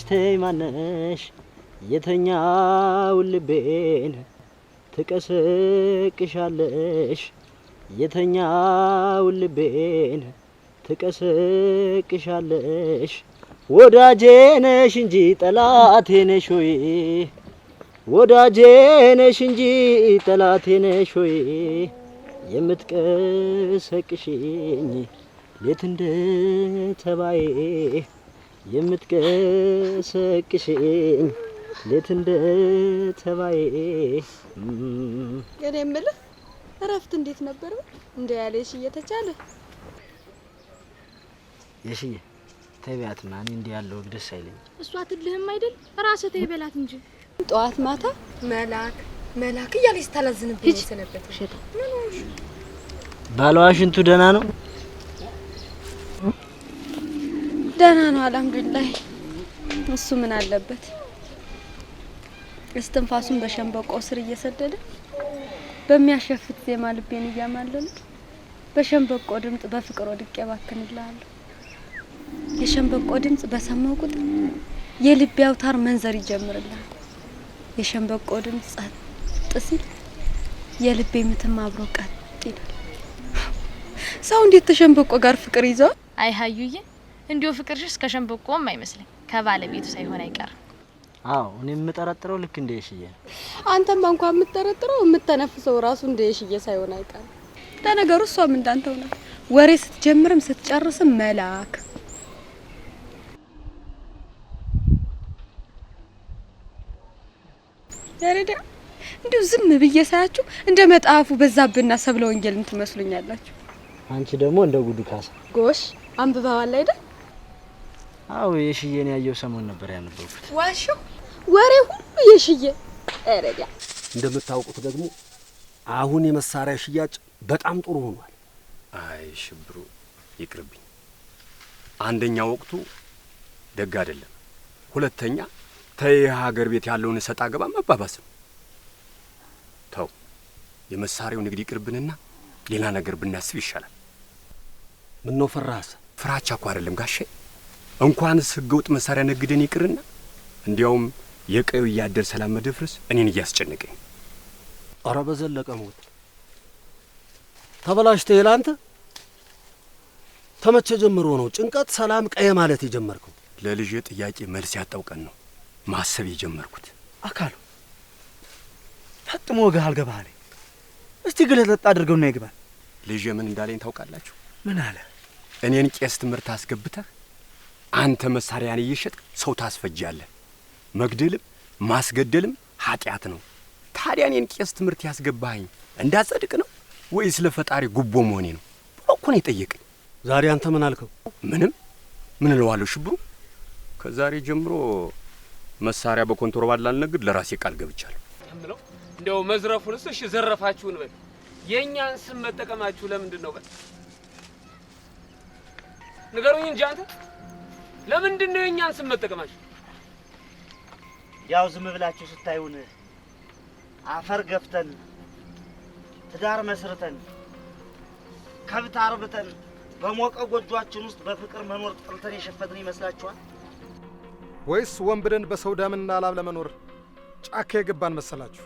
ተይማነሽ የተኛው ልቤን ትቀሰቅሻለሽ የተኛው ልቤን ትቀሰቅሻለሽ ወዳጄ ነሽ እንጂ ጠላቴ ነሽ ሆይ ወዳጄ ነሽ እንጂ ጠላቴ ነሽ ሆይ የምትቀሰቅሽኝ ሌት እንደ ተባዬ የምትቀሰቅሽኝ ሌት እንደ ተባዬ እኔ የምልህ እረፍት እንዴት ነበር እንደ ያለሽ እየተቻለ የሽዬ ተቢያትና እኔ እንዲህ ያለው ደስ አይለኝ እሷ ትልህም አይደል ራስህ ተይበላት እንጂ ጠዋት ማታ መላክ እያለች ታላዝንብኝ ሰነበት ሸታ ባለዋሽንቱ ደህና ነው ደህና ነው አልሐምዱሊላህ እሱ ምን አለበት እስትንፋሱን በሸንበቆ ስር እየሰደደ በሚያሸፍት ዜማ ልቤን እያማለለ በሸንበቆ ድምጽ በፍቅር ወድቄ ባክንልሃለሁ የሸንበቆ ድምጽ በሰማው ቁጥር የልቤ አውታር መንዘር ይጀምርልሃል የሸንበቆ ድምጽ ጸጥ ሲል የልቤ ምትም አብሮ ቀጥ ይላል ሰው እንዴት ተሸንበቆ ጋር ፍቅር ይዟል አይ ሀዩዬ እንዲሁ ፍቅርሽስ ከሸንበቆም አይመስልኝ ከባለቤቱ ሳይሆን አይቀር አዎ እኔ የምጠረጥረው ልክ እንደ የሽዬ አንተም እንኳን የምትጠረጥረው የምትነፍሰው ራሱ እንደ የሽዬ ሳይሆን አይቀር ለነገሩ እሷም እንዳንተው ነው ወሬ ስትጀምርም ስትጨርስም መላክ ያረዳ እንዴ ዝም ብዬ ሳያችሁ እንደ መጣፉ በዛብና ሰብለ ወንጌልን ትመስሉኛላችሁ አንቺ ደግሞ እንደ ጉዱ ካሳ ጎሽ አንብባዋል አይደል አዎ የሽዬን ያየው ሰሞን ነበር ያነበብኩት ዋሹ ወሬ ሁሉ የሽዬ ያረዳ እንደምታውቁት ደግሞ አሁን የመሳሪያ ሽያጭ በጣም ጥሩ ሆኗል አይ ሽብሩ ይቅርብኝ አንደኛ ወቅቱ ደግ አይደለም ሁለተኛ ሀገር ቤት ያለውን ሰጣ ገባ መባባስ ነው ተው የመሳሪያው ንግድ ይቅርብንና ሌላ ነገር ብናስብ ይሻላል ምን ነው ፈራስ ፍራቻ እኮ አይደለም ጋሼ እንኳንስ ህገወጥ መሳሪያ ነግደን ይቅርና እንዲያውም የቀዩ ያደር ሰላም መደፍረስ እኔን እያስጨነቀኝ ኧረ በዘለቀ ሞት ተበላሽተ ይላንተ ተመቸ ጀምሮ ነው ጭንቀት ሰላም ቀየ ማለት የጀመርከው ለልጅ ጥያቄ መልስ ያጣውቀን ነው ማሰብ የጀመርኩት አካሉ ፈጥሞ ጋር አልገባለ እስቲ ግለጥ አድርገውና ይግባል ልጅ ምን እንዳለኝ ታውቃላችሁ ምን አለ እኔን ቄስ ትምህርት አስገብተህ አንተ መሳሪያን እየሸጥክ ሰው ታስፈጃለህ መግደልም ማስገደልም ኃጢያት ነው ታዲያ እኔን ቄስ ትምህርት ያስገባኸኝ እንዳጸድቅ ነው ወይስ ለፈጣሪ ጉቦ መሆኔ ነው እኮ ነው የጠየቀኝ ዛሬ አንተ ምን አልከው ምንም ምን እለዋለሁ ሽብሩ ከዛሬ ጀምሮ መሳሪያ በኮንትሮባንድ ላልነግድ ለራሴ ቃል ገብቻለሁ ተምለው እንደው መዝረፉንስ እሺ ዘረፋችሁን በል የኛን ስም መጠቀማችሁ ለምንድን ነው በል ንገሩኝ እንጂ አንተ ለምንድን ነው የኛን ስም መጠቀማችሁ ያው ዝም ብላችሁ ስታዩን አፈር ገፍተን ትዳር መስርተን ከብት አርብተን በሞቀ ጎጆአችን ውስጥ በፍቅር መኖር ጥልተን የሸፈትን ይመስላችኋል ወይስ ወንብደን በሰው ደምና ላብ ለመኖር ጫካ የገባን መሰላችሁ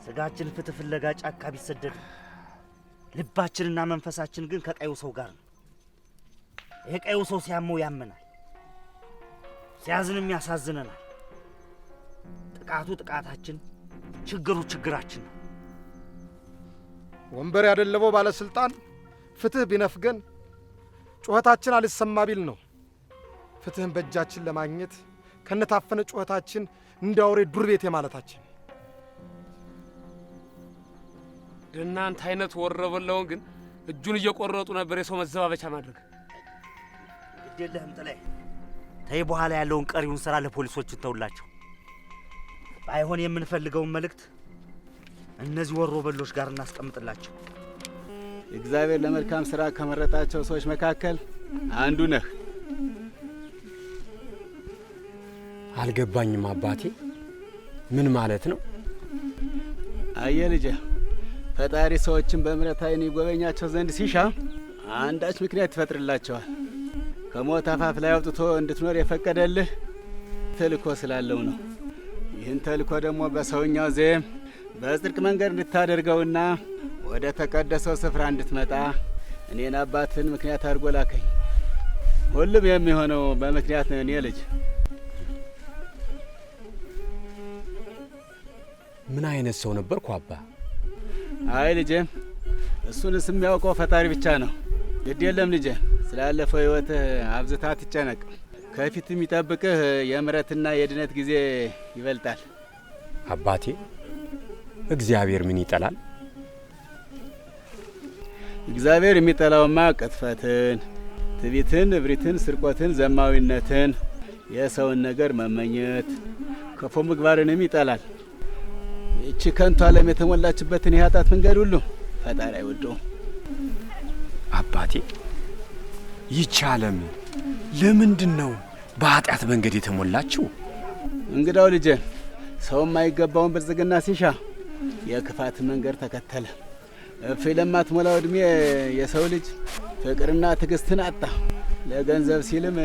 ስጋችን ፍትህ ፍለጋ ጫካ ቢሰደድ ልባችንና መንፈሳችን ግን ከቀዩ ሰው ጋር ነው የቀዩ ሰው ሲያመው ያመናል ሲያዝንም ያሳዝነናል ጥቃቱ ጥቃታችን ችግሩ ችግራችን ነው ወንበር ያደለበው ባለስልጣን ፍትህ ቢነፍገን ጩኸታችን አልሰማ ቢል ነው ፍትህን በእጃችን ለማግኘት ከነታፈነ ጩኸታችን እንዳውሬ ዱር ቤት የማለታችን እናንተ አይነት ወረበለውን ግን እጁን እየቆረጡ ነበር የሰው መዘባበቻ ማድረግ ግዴለህም ጥላይ ተይ በኋላ ያለውን ቀሪውን ስራ ለፖሊሶች ተውላቸው ባይሆን የምንፈልገውን መልእክት እነዚህ ወሮበሎች ጋር እናስቀምጥላቸው እግዚአብሔር ለመልካም ስራ ከመረጣቸው ሰዎች መካከል አንዱ ነህ አልገባኝም አባቴ ምን ማለት ነው አየ ልጄ ፈጣሪ ሰዎችን በምሕረት ዓይን ይጎበኛቸው ዘንድ ሲሻ አንዳች ምክንያት ይፈጥርላቸዋል። ከሞት አፋፍ ላይ አውጥቶ እንድትኖር የፈቀደልህ ተልእኮ ስላለው ነው። ይህን ተልእኮ ደግሞ በሰውኛው ዘዬም በጽድቅ መንገድ እንድታደርገውና ወደ ተቀደሰው ስፍራ እንድትመጣ እኔን አባትን ምክንያት አድርጎ ላከኝ። ሁሉም የሚሆነው በምክንያት ነው። እኔ ልጅ ምን አይነት ሰው ነበርኩ አባ? አይ ልጄ፣ እሱንስ የሚያውቀው ፈጣሪ ብቻ ነው። ግድ የለም ልጄ፣ ስላለፈው ሕይወትህ አብዝታ አትጨነቅ። ከፊት የሚጠብቅህ የምሕረትና የድነት ጊዜ ይበልጣል። አባቴ፣ እግዚአብሔር ምን ይጠላል? እግዚአብሔር የሚጠላውማ ቅጥፈትን፣ ትዕቢትን፣ እብሪትን፣ ስርቆትን፣ ዘማዊነትን፣ የሰውን ነገር መመኘት፣ ክፉ ምግባርንም ይጠላል። ይቺ ከንቱ ዓለም የተሞላችበትን የኃጢአት መንገድ ሁሉ ፈጣሪ አይወደውም። አባቴ፣ ይቺ ዓለም ለምንድን ነው በኃጢአት መንገድ የተሞላችው? እንግዳው ልጄ፣ ሰው የማይገባውን ብልጽግና ሲሻ የክፋትን መንገድ ተከተለ። እፍ ለማትሞላው ዕድሜ የሰው ልጅ ፍቅርና ትዕግስትን አጣ። ለገንዘብ ሲልም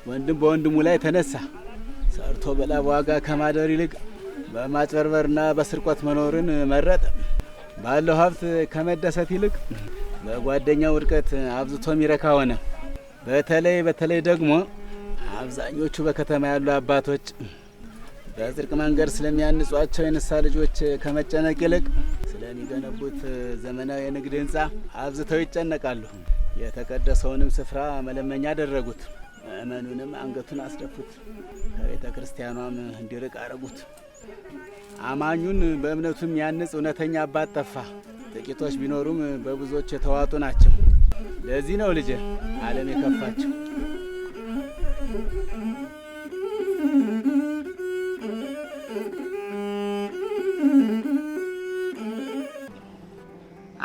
ወንድም በወንድሙ ላይ ተነሳ። ሰርቶ በላብ ዋጋ ከማደር ይልቅ በማጭበርበርና በስርቆት መኖርን መረጠ። ባለው ሀብት ከመደሰት ይልቅ በጓደኛው ውድቀት አብዝቶ የሚረካ ሆነ። በተለይ ደግሞ አብዛኞቹ በከተማ ያሉ አባቶች በጽድቅ መንገድ ስለሚያንጿቸው የንስሐ ልጆች ከመጨነቅ ይልቅ ስለሚገነቡት ዘመናዊ የንግድ ህንጻ አብዝተው ይጨነቃሉ። የተቀደሰውንም ስፍራ መለመኛ አደረጉት። ምእመኑንም አንገቱን አስደፉት። ከቤተ ክርስቲያኗም እንዲርቅ አረጉት። አማኙን በእምነቱም ያንጽ እውነተኛ አባት ጠፋ። ጥቂቶች ቢኖሩም በብዙዎች የተዋጡ ናቸው። ለዚህ ነው ልጄ ዓለም የከፋቸው።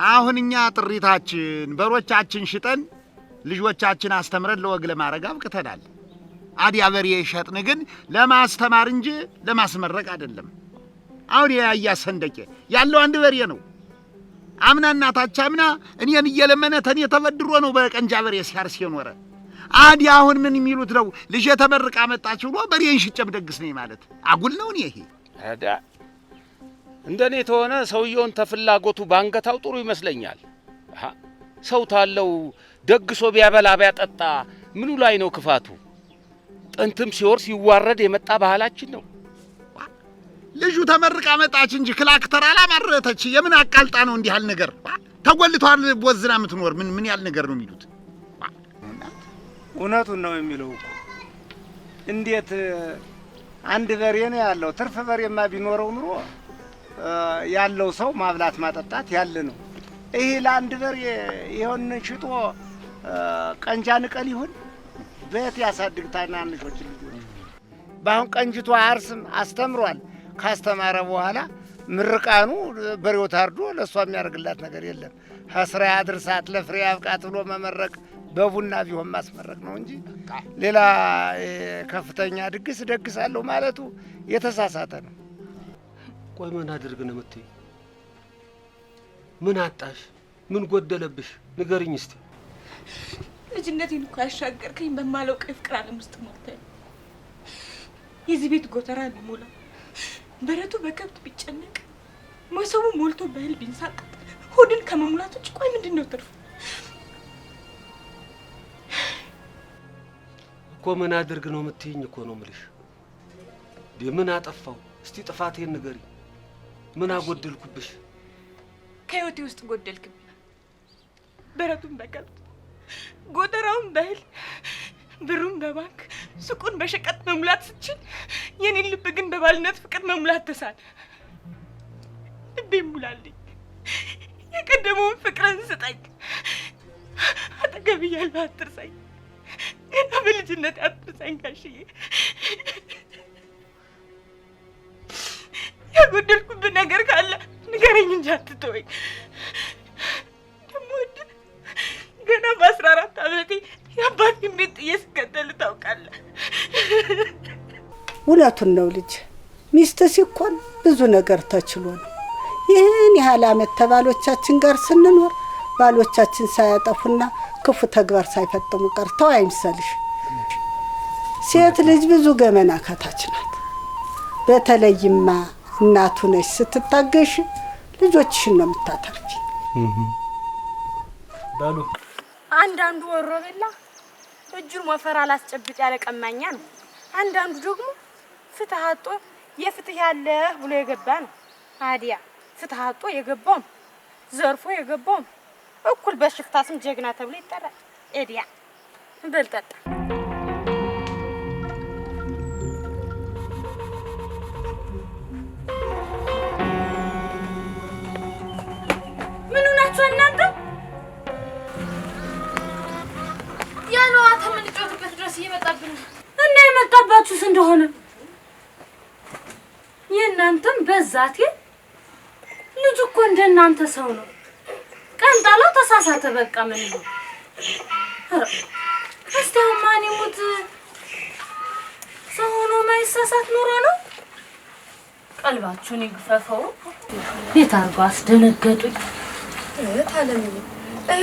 አሁን እኛ ጥሪታችን በሮቻችን ሽጠን ልጆቻችን አስተምረን ለወግ ለማድረግ አብቅተናል። አዲያ በሬ ሸጥን ግን ለማስተማር እንጂ ለማስመረቅ አይደለም። አሁን የያያ ሰንደቄ ያለው አንድ በሬ ነው። አምና እናታች አምና እኔን እየለመነ ተኔ ተበድሮ ነው በቀንጃ በሬ ሲያርስ የኖረ። አዲያ አሁን ምን የሚሉት ነው? ልጅ ተመርቃ መጣች ብሎ በሬን ሽጨም ደግስ ነኝ ማለት አጉል ነው። እኔ ይሄ አዳ እንደኔ ተሆነ ሰውየውን ተፍላጎቱ ባንገታው ጥሩ ይመስለኛል። ሰው ታለው ደግሶ ቢያበላ ቢያጠጣ ምኑ ላይ ነው ክፋቱ? ጥንትም ሲወርስ ይዋረድ የመጣ ባህላችን ነው። ልጁ ተመርቃ መጣች እንጂ ክላክተር አላማረተች። የምን አቃልጣ ነው እንዲህ ያል ነገር? ተጎልቷል ቦዝና የምትኖር ምን ያል ነገር ነው የሚሉት? እውነቱን ነው የሚለው እኮ። እንዴት አንድ በሬ ነው ያለው። ትርፍ በሬማ ቢኖረው ኑሮ ያለው ሰው ማብላት ማጠጣት ያለ ነው። ይሄ ለአንድ በሬ ይሆን ሽጦ ቀንጃ ንቀል ይሁን ቤት ያሳድግ ታናንሾች ልጆች። ባሁን ቀንጅቶ አያርስም፣ አስተምሯል። ካስተማረ በኋላ ምርቃኑ በሬው ታርዶ ለሷ የሚያደርግላት ነገር የለም። ከስራ ያድርሳት ለፍሬ ያብቃት ብሎ መመረቅ በቡና ቢሆን ማስመረቅ ነው እንጂ ሌላ ከፍተኛ ድግስ ደግሳለሁ ማለቱ የተሳሳተ ነው። ቆይ ምን አድርግ ነው የምትይ? ምን አጣሽ? ምን ጎደለብሽ? ንገሪኝ እስቲ። ልጅነቴን እኮ ያሻገርከኝ በማላውቀው የፍቅር ዓለም ውስጥ ሞልተህ የዚህ ቤት ጎተራ ቢሞላ በረቱ በከብት ቢጨነቅ መሶቡ ሞልቶ በእህል ቢንሳቀጥ ሆድን ከመሙላት ውጭ ቆይ ምንድን ነው ትርፉ? እኮ ምን አድርግ ነው የምትይኝ እኮ ነው የምልሽ። ምን አጠፋው? እስቲ ጥፋቴን ንገሪ። ምን አጎደልኩብሽ? ከህይወቴ ውስጥ ጎደልክብኝ። በረቱን በከብት ጎተራውን በእህል ብሩን በባንክ ሱቁን በሸቀጥ መሙላት ስችል የኔን ልብ ግን በባልነት ፍቅር መሙላት ተሳለ። ልቤ ሙላልኝ። የቀደመውን ፍቅርን ስጠኝ። አጠገብ እያለሁ አትርሳኝ። ገና በልጅነት አትርሳኝ ጋሽዬ። ያጎደልኩብህ ነገር ካለ ንገረኝ እንጂ አትተወኝ። ደግሞ ገና በ14 ዓመቴ የአባቴን ቤት ጥዬ ስከተል ታውቃለህ። እውነቱን ነው ልጅ። ሚስት ሲኮን ብዙ ነገር ተችሎ ነው። ይህን ያህል ዓመት ተባሎቻችን ጋር ስንኖር ባሎቻችን ሳያጠፉና ክፉ ተግባር ሳይፈጽሙ ቀርተው አይምሰልሽ። ሴት ልጅ ብዙ ገመና ከታች ናት። በተለይማ እናቱ ነሽ። ስትታገሽ ልጆችሽን ነው የምታተርፊ። ባሉ አንዳንዱ ወሮ በላ እጁን ወፈራ ላስጨብጥ ያለ ቀማኛ ነው። አንዳንዱ ደግሞ ፍትህ አጦ የፍትህ ያለ ብሎ የገባ ነው። አዲያ ፍትህ አጦ የገባው ዘርፎ የገባው እኩል በሽፍታ ስም ጀግና ተብሎ ይጠራል። ኤዲያ በልጠጣ ምን ሆናችሁ እናንተ? ያለው አተምን ልጆትበት ድረስ እየመጣብን እና የመጣባችሁስ እንደሆነ የእናንተም በዛት ልጅ እኮ እንደናንተ ሰው ነው። ቀንጣለው ተሳሳተ በቃ ምን ነው እስታው ማን ይሙት ሰው ነው ማይሳሳት ኑሮ ነው። ቀልባችሁን ይግፈፈው። የታርጓ አስደነገጡኝ። ታለም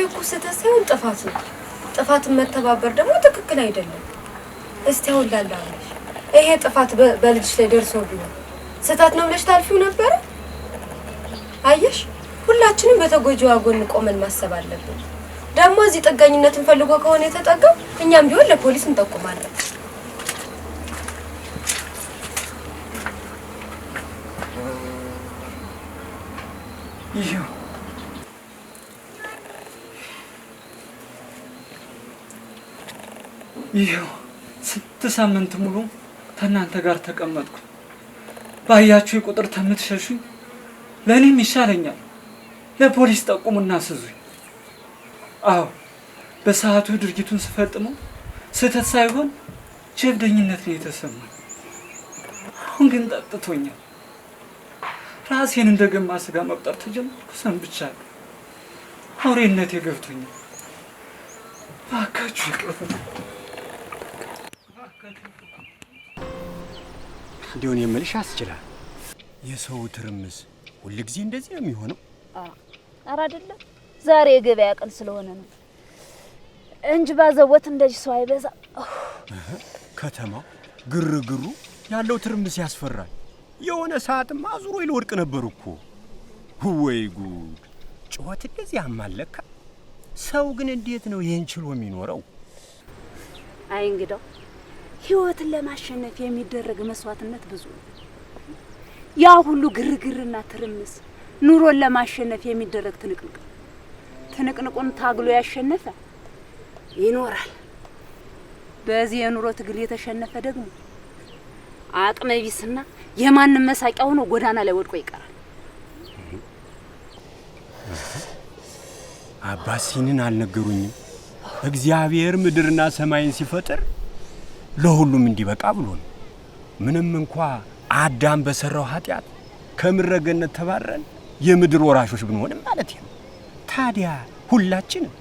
እኮ ስህተት ሳይሆን ጥፋት ነው። ጥፋትን መተባበር ደግሞ ትክክል አይደለም። እስቲ አሁን ላላለሽ ይሄ ጥፋት በልጅሽ ላይ ደርሶ ቢሆን ስህተት ነው ብለሽ ታልፊው ነበር? አየሽ፣ ሁላችንም በተጎጂዋ ጎን ቆመን ማሰብ አለብን። ደግሞ እዚህ ጥገኝነትን ፈልጎ ከሆነ የተጠጋው እኛም ቢሆን ለፖሊስ እንጠቁማለን። ይሄው ስንት ሳምንት ሙሉ ከእናንተ ጋር ተቀመጥኩ። ባያችሁ ቁጥር ተምትሸሹኝ ለእኔም ይሻለኛል። ለፖሊስ ጠቁሙና ስዙኝ። አዎ በሰዓቱ ድርጊቱን ስፈጽመው ስህተት ሳይሆን ጀብደኝነት ነው የተሰማኝ። አሁን ግን ጠጥቶኛል። ራሴን እንደገማ ስጋ መቁጠር ተጀመርኩ። ሰንብቻለሁ። አውሬነቴ ገብቶኛል። እባካችሁ ይቅር። እንዲሆን የምልሽ አስችላል። የሰው ትርምስ ሁልጊዜ እንደዚህ ነው የሚሆነው? ኧረ አይደለም፣ ዛሬ የገበያ ቀን ስለሆነ ነው እንጂ ባዘቦት እንደዚህ ሰው አይበዛ። ከተማው ግርግሩ ያለው ትርምስ ያስፈራል። የሆነ ሰዓትም አዙሮ ይልወድቅ ነበር እኮ። ወይ ጉድ! ጩኸት እንደዚህ ያማለካ። ሰው ግን እንዴት ነው ይህን ችሎ የሚኖረው? አይ እንግዳው ህይወትን ለማሸነፍ የሚደረግ መስዋዕትነት ብዙ ነው። ያ ሁሉ ግርግርና ትርምስ ኑሮን ለማሸነፍ የሚደረግ ትንቅንቅ። ትንቅንቁን ታግሎ ያሸነፈ ይኖራል። በዚህ የኑሮ ትግል የተሸነፈ ደግሞ አቅመ ቢስና የማንም መሳቂያ ሆኖ ጎዳና ላይ ወድቆ ይቀራል። አባሲንን አልነገሩኝም። እግዚአብሔር ምድርና ሰማይን ሲፈጥር ለሁሉም እንዲበቃ ብሎ ነው። ምንም እንኳ አዳም በሰራው ኃጢአት ከምድረ ገነት ተባረን የምድር ወራሾች ብንሆንም ማለት ነው። ታዲያ ሁላችንም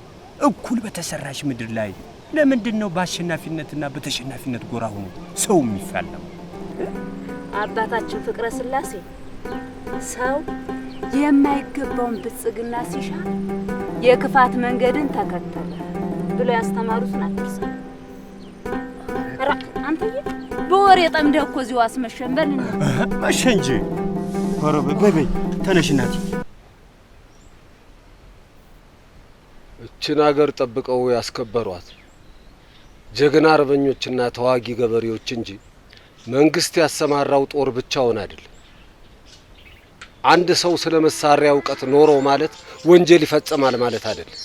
እኩል በተሰራሽ ምድር ላይ ለምንድን ነው በአሸናፊነትና በተሸናፊነት ጎራ ሆኖ ሰው የሚፋለው? አባታችን ፍቅረ ስላሴ ሰው የማይገባውን ብጽግና ሲሻ የክፋት መንገድን ተከተለ ብሎ ያስተማሩት ናቸው። አንተዬ በወሬ ጠምደህ እኮ እዚሁ አስመሸን። በልና መሸ እንጂ። ኧረ በይ ተነሽ እናቴ። እችን አገር ጠብቀው ያስከበሯት ጀግና አርበኞችና ተዋጊ ገበሬዎች እንጂ መንግስት ያሰማራው ጦር ብቻውን አይደለም። አንድ ሰው ስለ መሳሪያ እውቀት ኖረው ማለት ወንጀል ይፈጽማል ማለት አይደለም።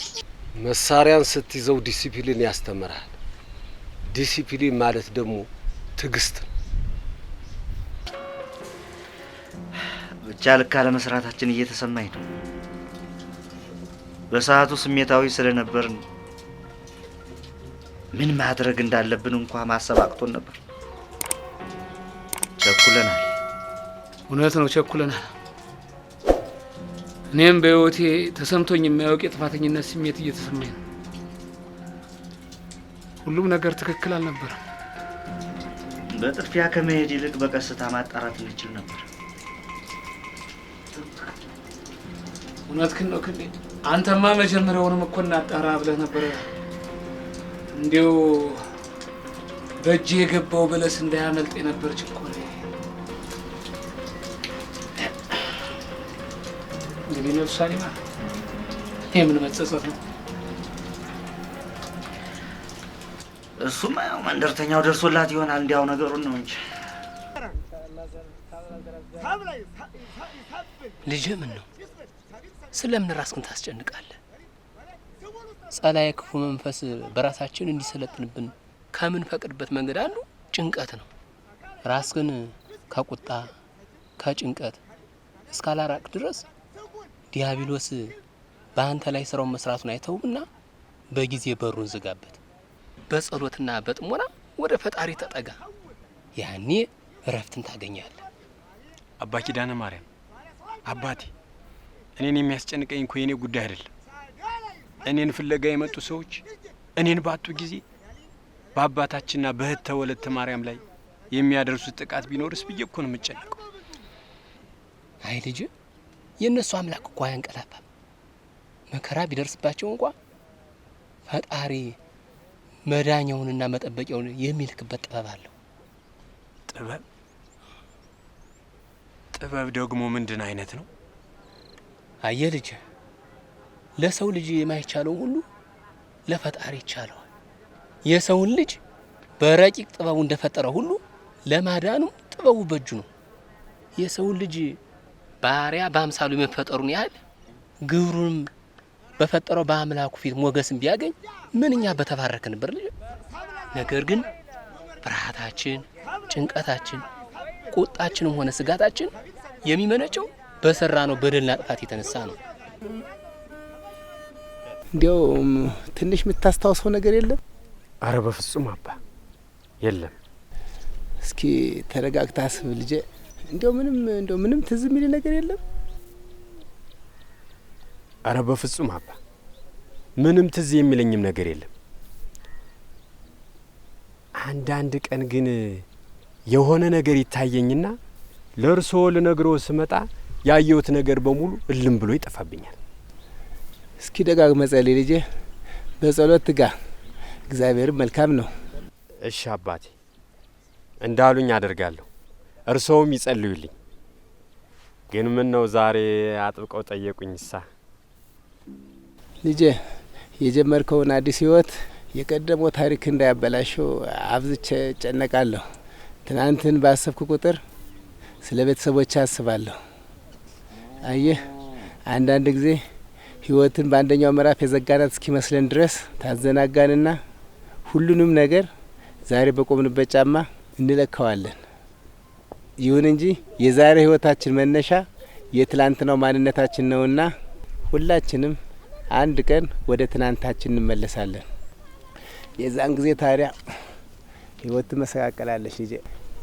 መሳሪያን ስትይዘው ዲሲፕሊን ያስተምራል። ዲሲፕሊን ማለት ደግሞ ትዕግስት ነው። ብቻ ልክ አለመስራታችን እየተሰማኝ ነው። በሰዓቱ ስሜታዊ ስለነበርን ምን ማድረግ እንዳለብን እንኳን ማሰብ አቅቶን ነበር። ቸኩለናል። እውነት ነው፣ ቸኩለናል። እኔም በህይወቴ ተሰምቶኝ የማያውቅ የጥፋተኝነት ስሜት እየተሰማኝ ነው። ሁሉም ነገር ትክክል አልነበረም። በጥድፊያ ከመሄድ ይልቅ በቀስታ ማጣራት እንችል ነበር። እውነትህን ነው ክንዴ። አንተማ መጀመሪያውንም እኮ እናጣራ ብለህ ነበር። እንዲው በእጅ የገባው በለስ እንዳያመልጥ የነበር ችኮላ። እንግዲህ ነፍሳኔ ማለት የምን መጸጸት ነው? እሱማ ያው መንደርተኛው ደርሶላት ይሆናል። እንዲያው ነገሩን ነው እንጂ ልጄ ምን ነው ስለምን ራስህን ታስጨንቃለህ? ጸላዬ ክፉ መንፈስ በራሳችን እንዲሰለጥንብን ከምን ፈቅድበት መንገድ አንዱ ጭንቀት ነው። ራስህን ከቁጣ ከጭንቀት እስካላራቅ ድረስ ዲያብሎስ በአንተ ላይ ስራውን መስራቱን አይተውምና በጊዜ በሩን ዝጋበት። በጸሎትና በጥሞና ወደ ፈጣሪ ተጠጋ። ያኔ እረፍትን ታገኛለህ። አባ ኪዳነ ማርያም አባቴ፣ እኔን የሚያስጨንቀኝ እኮ የኔ ጉዳይ አይደለም። እኔን ፍለጋ የመጡ ሰዎች እኔን ባጡ ጊዜ በአባታችንና በእህተ ወለተ ማርያም ላይ የሚያደርሱት ጥቃት ቢኖርስ ብዬ እኮ ነው የምጨነቀው። አይ ልጅ፣ የእነሱ አምላክ እኮ አያንቀላፋም። መከራ ቢደርስባቸው እንኳ ፈጣሪ መዳኛውንና መጠበቂያውን የሚልክበት ጥበብ አለው። ጥበብ ደግሞ ምንድን አይነት ነው? አየህ ልጅ፣ ለሰው ልጅ የማይቻለው ሁሉ ለፈጣሪ ይቻለዋል። የሰውን ልጅ በረቂቅ ጥበቡ እንደፈጠረው ሁሉ ለማዳኑም ጥበቡ በእጁ ነው። የሰውን ልጅ ባሪያ በአምሳሉ የመፈጠሩን ያህል ግብሩንም በፈጠረው በአምላኩ ፊት ሞገስን ቢያገኝ ምንኛ በተባረከ ነበር ልጅ። ነገር ግን ፍርሃታችን፣ ጭንቀታችን፣ ቁጣችንም ሆነ ስጋታችን የሚመነጨው በሰራ ነው በደልና ጥፋት የተነሳ ነው። እንዲያው ትንሽ የምታስታውሰው ነገር የለም? አረ በፍጹም አባ የለም። እስኪ ተረጋግተህ አስብ ልጄ። እንዲያው ምንም ትዝ የሚል ነገር የለም? አረ በፍጹም አባ ምንም ትዝ የሚለኝም ነገር የለም። አንዳንድ ቀን ግን የሆነ ነገር ይታየኝና ለእርስዎ ልነግሮ ስመጣ ያየሁት ነገር በሙሉ እልም ብሎ ይጠፋብኛል። እስኪ ደጋግመህ ጸልይ ልጄ፣ በጸሎት ትጋ። እግዚአብሔር መልካም ነው። እሺ አባቴ፣ እንዳሉኝ አደርጋለሁ። እርስዎም ይጸልዩልኝ። ግን ምን ነው ዛሬ አጥብቀው ጠየቁኝሳ? ልጄ፣ የጀመርከውን አዲስ ህይወት የቀደመው ታሪክ እንዳያበላሸው አብዝቼ እጨነቃለሁ። ትናንትን ባሰብኩ ቁጥር ስለ ቤተሰቦች አስባለሁ። አየህ፣ አንዳንድ ጊዜ ህይወትን በአንደኛው ምዕራፍ የዘጋናት እስኪመስለን ድረስ ታዘናጋንና ሁሉንም ነገር ዛሬ በቆምንበት ጫማ እንለካዋለን። ይሁን እንጂ የዛሬ ህይወታችን መነሻ የትላንትናው ማንነታችን ነውና ሁላችንም አንድ ቀን ወደ ትናንታችን እንመለሳለን። የዛን ጊዜ ታዲያ ህይወት መሰቃቀላለች ልጄ።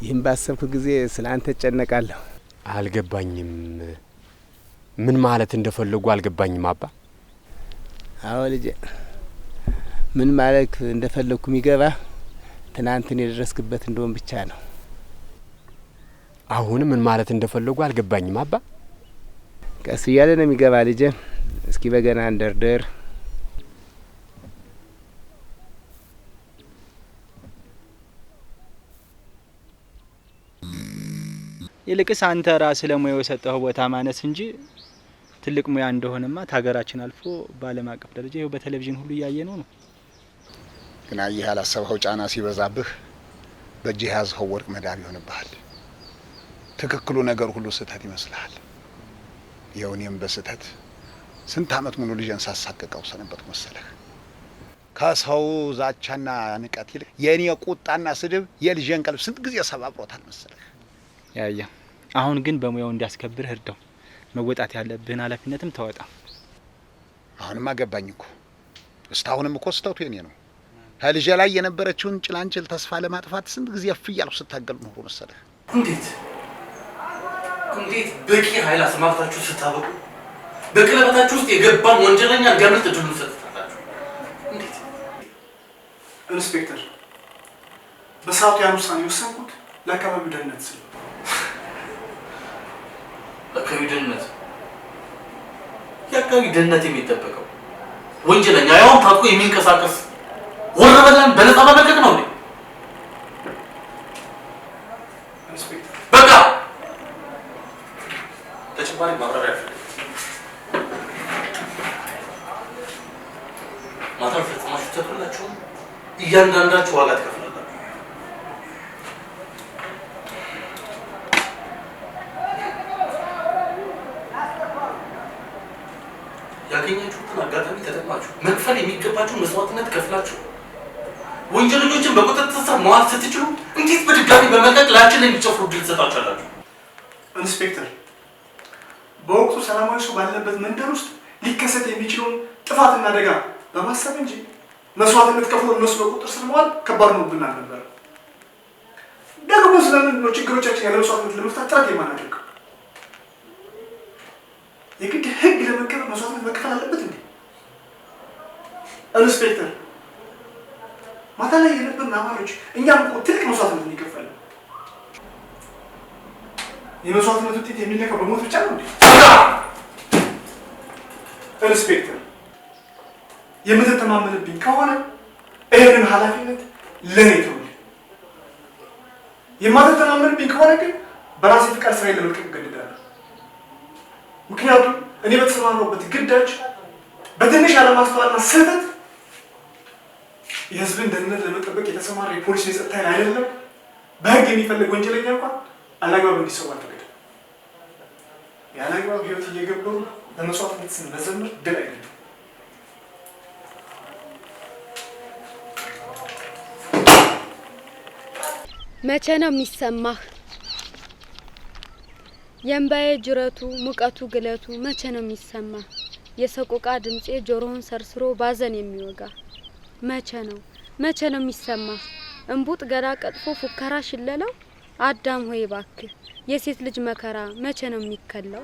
ይህን ባሰብኩ ጊዜ ስለ አንተ እጨነቃለሁ። አልገባኝም። ምን ማለት እንደፈለጉ አልገባኝም አባ። አዎ ልጄ፣ ምን ማለት እንደፈለግኩ የሚገባ ትናንትን የደረስክበት እንደሆን ብቻ ነው። አሁን ምን ማለት እንደፈለጉ አልገባኝም አባ። ቀስ እያለ ነው የሚገባ ልጄ። እስኪ በገና እንደርደር። ይልቅስ አንተ ራስህ ለሙያው የሰጠኸው ቦታ ማነስ እንጂ ትልቅ ሙያ እንደሆነማ ታገራችን አልፎ በዓለም አቀፍ ደረጃ ይኸው በቴሌቪዥን ሁሉ እያየ ነው። ግን አየህ፣ ያላሰብኸው ጫና ሲበዛብህ በእጅህ የያዝኸው ወርቅ መዳብ ይሆንብሃል። ትክክሉ ነገር ሁሉ ስህተት ይመስልሃል። ይኸው እኔም በስህተት ስንት ዓመት ሙሉ ልጄን ሳሳቅቀው ሰነበትኩ መሰለህ። ከሰው ዛቻና ንቀት ይልቅ የእኔ ቁጣና ስድብ የልጄን ቀልብ ስንት ጊዜ ሰባብሮታል መሰለህ። ያያ አሁን ግን በሙያው እንዲያስከብርህ እርዳው። መወጣት ያለብህን ኃላፊነትም ተወጣ። አሁንማ ገባኝ እኮ። እስካሁንም እኮ ስህተቱ የኔ ነው። ከልጄ ላይ የነበረችውን ጭላንጭል ተስፋ ለማጥፋት ስንት ጊዜ እያልኩ ስታገል ኖሮ መሰለህ። እንዴት በቂ ኃይል አሰማርታችሁ ስታበቁ በቀለበታችሁ ውስጥ የገባን ወንጀለኛ እንዲያመልጥ እድሉን ሰጥታላችሁ። እንዴት ኢንስፔክተር፣ በሰዓቱ ያን ውሳኔ የወሰንኩት ለአካባቢው ደህንነት ስለ ለአካባቢው ደህንነት የአካባቢ ደህንነት የሚጠበቀው ወንጀለኛ ያውን ታጥቆ የሚንቀሳቀስ ወረበላን በነፃ መመልከት ነው እንዴ? በቃ ተጨማሪ ማብራሪያ ማታ ፈጽማችሁ ተከላችሁ እያንዳንዳችሁ ዋጋ ትከፍላላችሁ። ያገኛችሁትን አጋጣሚ ተጠቅማችሁ መክፈል የሚገባችሁ መስዋዕትነት ከፍላችሁ ወንጀለኞችን በቁጥጥር ስር መዋል ስትችሉ እንዴት በድጋሚ በመልቀቅ ላችን ላይ የሚጨፍሩ ድል ትሰጣችኋላችሁ? ኢንስፔክተር፣ በወቅቱ ሰላማዊ ሰው ባለበት መንደር ውስጥ ሊከሰት የሚችለውን ጥፋትና አደጋ በማሰብ እንጂ መስዋዕትነት ከፍሎ እነሱ በቁጥጥር ስር መዋል ከባድ ነው ብናል ነበር። ደግሞ ስለምን ነው ችግሮቻችን ያለ መስዋዕትነት ለመፍታት ጥረት የማናደርገው? የግድ ህግ ለመቀበል መስዋዕትነት መከፈል አለበት እንዴ? ኢንስፔክተር፣ ማታ ላይ የነበርን አማሮች እኛም እኮ ትልቅ መስዋዕትነት የሚከፈል የመስዋዕትነት ውጤት የሚለካው በሞት ብቻ ነው እንዴ? ኢንስፔክተር፣ የምትተማመንብኝ ከሆነ ይህንን ኃላፊነት ለእኔ ተውልኝ። የማትተማመንብኝ ከሆነ ግን በራሴ ፍቃድ ስራዬን ለመልቀቅ እገደዳለሁ። ምክንያቱም እኔ በተሰማራሁበት ግዳጅ በትንሽ ያለማስተዋልና ስህተት የህዝብን ደህንነት ለመጠበቅ የተሰማራ የፖሊስ የጸጥታ ኃይል አይደለም በህግ የሚፈልግ ወንጀለኛ እንኳን አላግባብ እንዲሰዋ አልተገደም። ያላግባብ ህይወት እየገበሩ በመስዋዕትነት ስም መዘመር ድል አይደለም። መቼ ነው የሚሰማህ? የእምባዬ ጅረቱ ሙቀቱ ግለቱ መቼ ነው የሚሰማህ? የሰቆቃ ድምጼ ጆሮውን ሰርስሮ ባዘን የሚወጋ መቼ ነው የሚሰማህ? እንቡጥ ገላ ቀጥፎ ፉከራ ሽለለው አዳም ሆይ ባክህ የሴት ልጅ መከራ መቼ ነው የሚከለው?